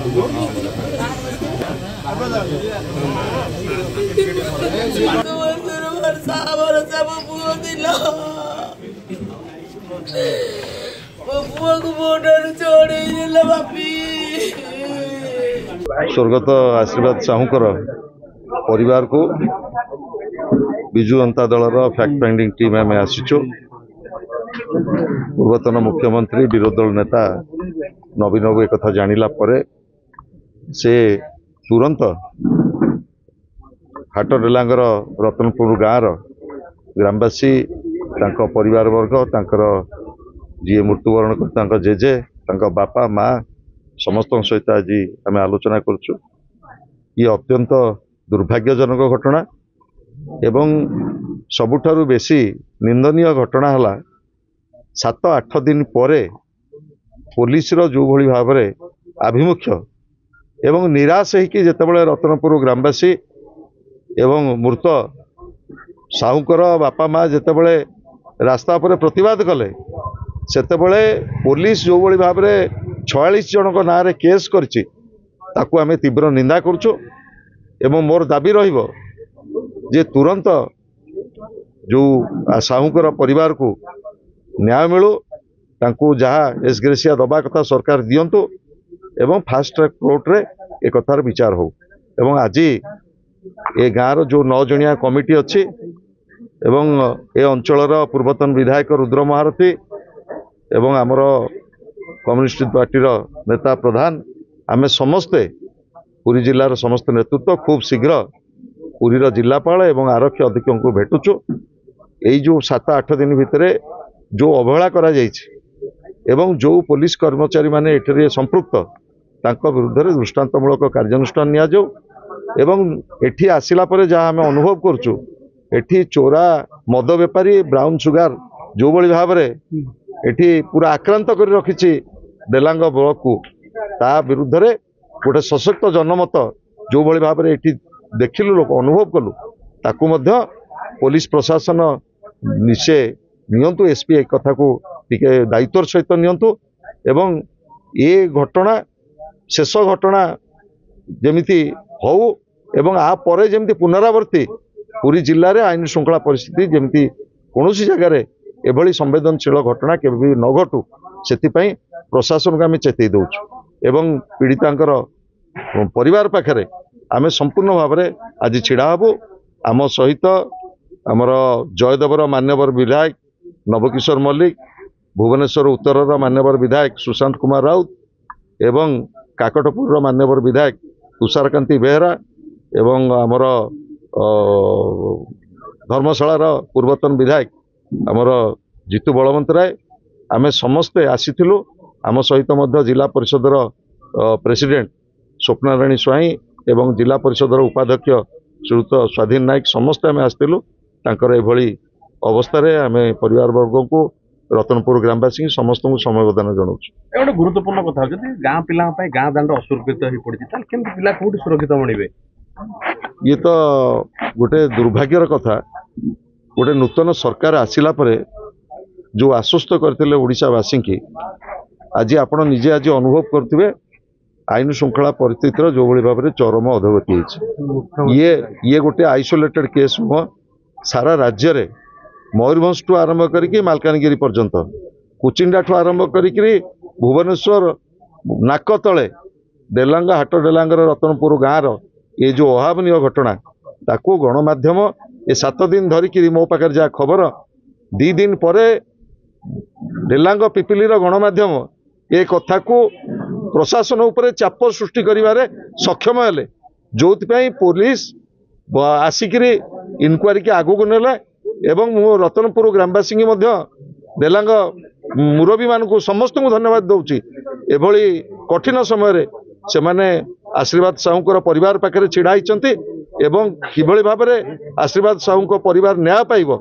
स्वर्गत आशीर्वाद साहूकर परिवार को Biju Janata Dal fact finding team आम आसीचु। पूर्वतन मुख्यमंत्री विरोधी दल नेता नवीन बाबू एक कथा जानिला परे से तुरंत हाटडेलांगर रतनपुर गाँव ग्रामवासी परिवार वर्ग जी मृत्युवरण कर जेजे बापा माँ समस्त सहित आज आम आलोचना करुचु। ये अत्यंत दुर्भाग्यजनक घटना एवं सबुठारु बेसी निंदनीय घटना हला 7-8 दिन परे पुलिस जो भली भाव में आभिमुख्य एवं निराश होकि जितेबाला रतनपुर ग्रामवासी एवं मृत साहूकर बापा माँ जितेबाला रास्ता पर प्रतिवाद कले सेतेबेले पुलिस जो भली भाव में 46 जनक ना रे केस करछि ताकू आमे तीव्र निंदा करछु एवं मोर दाबी रहिबो जे तुरंत जो साहूकर परिवार को न्याय मिलू तांकू जहाँ एसग्रेसिया दबा कथा सरकार दियंतु एवं फास्ट ट्रैक कोर्ट रे एक कथार विचार हो एवं आज ए गाँव जो 9 जणिया कमिटी अच्छी एवं ए अंचलर पूर्वतन विधायक रुद्र महारथी एवं आमर कम्युनिस्ट पार्टी नेता प्रधान आमे समस्ते पुरी जिलार समस्त नेतृत्व खूब शीघ्र पुरीर जिलापाल एवं आरक्षी अधीक्षक को भेटुचु। यही जो 7-8 दिन भितर जो अवहेला करा जायछि एवं जो पुलिस कर्मचारी माने एठरे संपृक्त तांको विरुद्ध रे दृष्टांतमूलक कार्यानुष्ठान निया जाऊ एवं एठी आसिला परे जहाँ आमे अनुभव करचु एठी चोरा मद बेपारी ब्राउन सुगार जो बड़ी भाव में एठी पूरा आक्रांत कर रखिछि डेलांग ब्लॉक को ता विरुद्ध रे गोटे सशक्त जनमत जो भली भाव में एठी देखिलु लोक अनुभव कलु ताकू मध्य पुलिस प्रशासन निश्चय नियंतु एसपी एक कथा को टिके दायित्वर सहित नियंतु एवं ये घटना शेष घटना जेमिति हो एवं आ परे जेमिति पुनरावर्ती पुरी जिले में आईन श्रृंखला परिस्थिति जेमिति कौनसी जगार एभली संवेदनशील घटना केबे भी न घटू से प्रशासन को आम चेतई दौचु एवं पीड़ितांकर परिवार पाखरे आम संपूर्ण भाव में आज छिड़ा हबु। आम सहित आमर जयदेवर मान्यवर विधायक नवकिशोर मल्लिक भुवनेश्वर उत्तर मान्यवर विधायक सुशांत कुमार राउत एवं काकटपुर मान्यवर विधायक तुषारकांति बेहरा एवं आमर धर्मशाला पूर्वतन विधायक आमर जीतू बलवंत राय आमे समस्ते आसीथिलु। आम सहित मध्य जिला परिषदर प्रेसिडेंट स्वप्नाराणी स्वाई एवं जिला परिषदर उपाध्यक्ष श्रीयुत स्वाधीन नायक समस्ते आमे आसीथिलु। तांकर एभली अवस्था रे आमे परिवार वर्ग को रतनपुर ग्रामवासी समस्त को समवेदना जनाउछु। एगोटे गुरुत्वपूर्ण कथा जदि गाँ पिला गाँ दांड असुरक्षित हो पड़ी केमती पिला कोठी सुरक्षित बनिबे ये तो गोटे दुर्भाग्यर कथा। गोटे नूतन सरकार आसिला परे जो आश्वस्त करते ओडिशावासी की आज आपण निजे आज अनुभव करते आईन श्रृंखला परिस्थितिर जो भली भाव में चरम अधोगति ये गोटे आइसोलेटेड केस नुह सारा राज्य रे मयूरभंज ठू आरंभ करी मालकानगिरी पर्यंत कुचिंडा ठू आरंभ करी भुवनेश्वर नाक तले डेलांगा हाट डेलांगर रतनपुर गाँव ये जो अभावनीय घटना ताकू गणमाध्यम ये 7 दिन धरिकी मो पाखे जहाँ खबर 2 दिन पर डेलांग पिपिलीर गणमाध्यम ये कथा को प्रशासन उपरे चाप सृष्टि करिवारे सक्षम हेले जो पुलिस आसिक इनक्वारी के आगू को नेला एवं रतनपुर ग्रामवासी डेलांग मुरबी मान को समस्त को धन्यवाद दूची एभली कठिन समय से माने आशीर्वाद साहूकर परिवार पाखे छिड़ा एवं किभली भाव में आशीर्वाद साहू परिवार न्याय पाइब